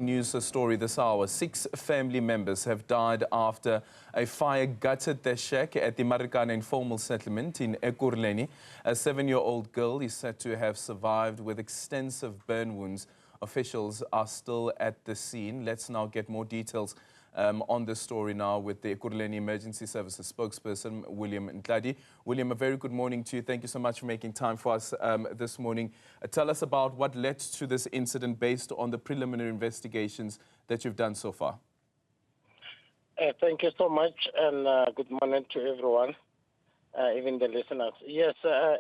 News story this hour. 6 family members have died after a fire gutted their shack at the Marikana informal settlement in Ekurhuleni. A 7-year-old girl is said to have survived with extensive burn wounds. Officials are still at the scene. Let's now get more details on this story now with the Ekurhuleni Emergency Services spokesperson, William Ntladi. William, a very good morning to you. Thank you so much for making time for us this morning. Tell us about what led to this incident based on the preliminary investigations that you've done so far. Thank you so much, and good morning to everyone, even the listeners. Yes,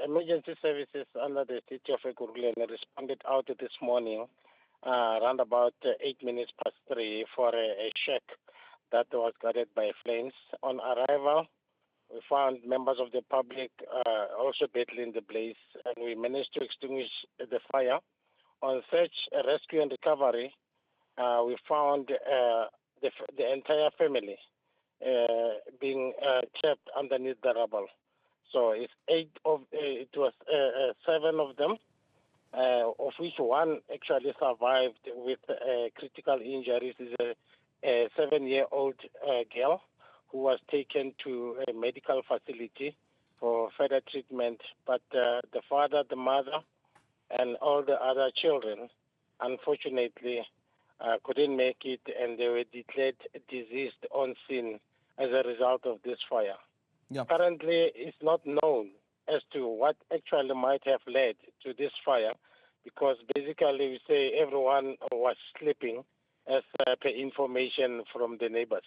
emergency services under the city of Ekurhuleni responded out this morning around about 3:08 for a shack that was guarded by flames. On arrival, we found members of the public also battling the blaze, and we managed to extinguish the fire. On search, rescue, and recovery, we found the entire family being trapped underneath the rubble. So it was 7 of them, of which one actually survived with critical injuries. Is a 7-year-old girl who was taken to a medical facility for further treatment. But the father, the mother, and all the other children, unfortunately, couldn't make it, and they were declared deceased on scene as a result of this fire. Yeah. Currently, it's not known as to what actually might have led to this fire, because basically we say everyone was sleeping as per information from the neighbors.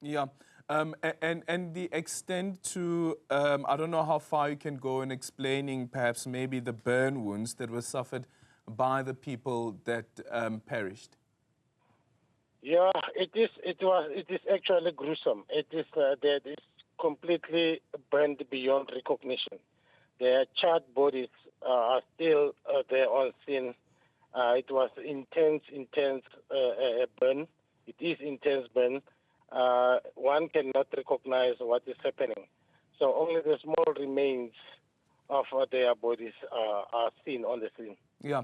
Yeah, and the extent to, I don't know how far you can go in explaining perhaps maybe the burn wounds that were suffered by the people that perished. Yeah, it is actually gruesome. It is completely burned beyond recognition. Their charred bodies are still there on scene. It was intense burn. It is intense burn. One cannot recognize what is happening. So only the small remains of their bodies are seen on the scene. Yeah.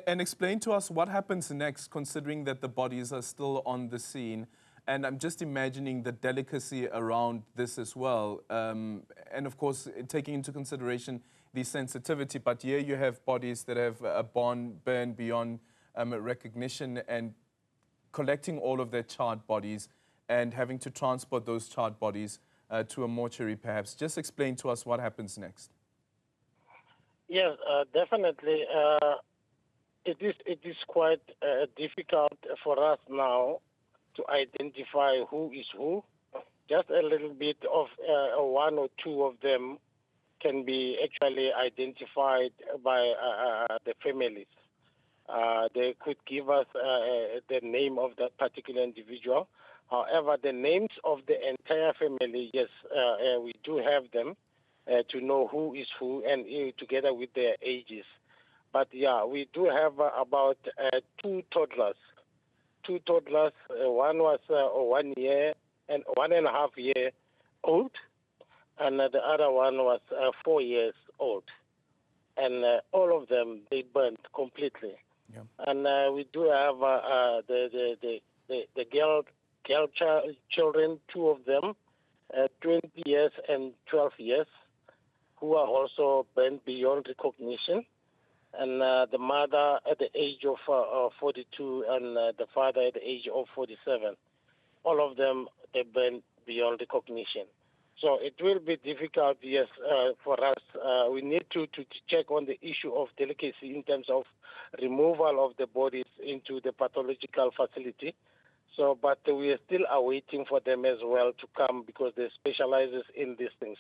And explain to us what happens next, considering that the bodies are still on the scene. And I'm just imagining the delicacy around this as well. And of course, taking into consideration the sensitivity. But here you have bodies that have burned beyond recognition, and collecting all of their charred bodies and having to transport those charred bodies to a mortuary perhaps. Just explain to us what happens next. Yes, definitely. It is quite difficult for us now to identify who is who. Just a little bit of 1 or 2 of them can be actually identified by the families. They could give us the name of that particular individual. However, the names of the entire family, yes, we do have them to know who is who, and together with their ages. But yeah, we do have about 2 toddlers. 2 toddlers. One was 1 year and 1.5 year old, and the other one was 4 years old. And all of them, they burned completely. Yeah. And we do have the girl children, 2 of them, 20 years and 12 years, who are also burned beyond recognition. And the mother at the age of 42 and the father at the age of 47. All of them, they burned beyond recognition. So it will be difficult, yes, for us. We need to check on the issue of delicacy in terms of removal of the bodies into the pathological facility. So, but we are still awaiting for them as well to come, because they specialize in these things,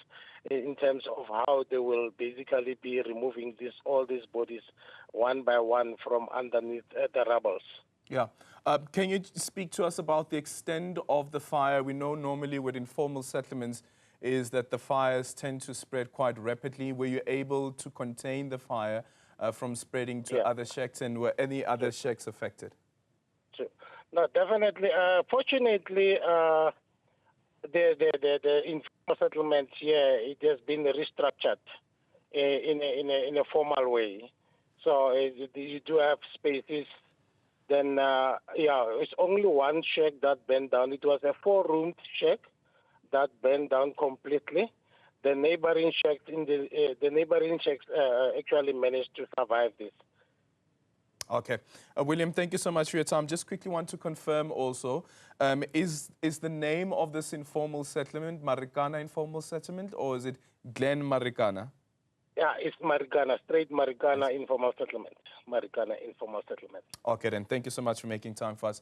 in terms of how they will basically be removing all these bodies one by one from underneath the rubbles. Yeah. Can you speak to us about the extent of the fire? We know normally with informal settlements is that the fires tend to spread quite rapidly. Were you able to contain the fire from spreading to other shacks, and were any other shacks affected? Sure. No, definitely. Fortunately, the informal settlement here, it has been restructured in a formal way. So you do have spaces Then, it's only one shack that burned down. It was a 4-roomed shack that burned down completely. The neighboring shacks actually managed to survive this. Okay. William, thank you so much for your time. Just quickly want to confirm also, is the name of this informal settlement Marikana Informal Settlement, or is it Glen Marikana? Yeah, it's Marikana, straight Marikana Informal Settlement. Marikana Informal Settlement. Okay, then. Thank you so much for making time for us.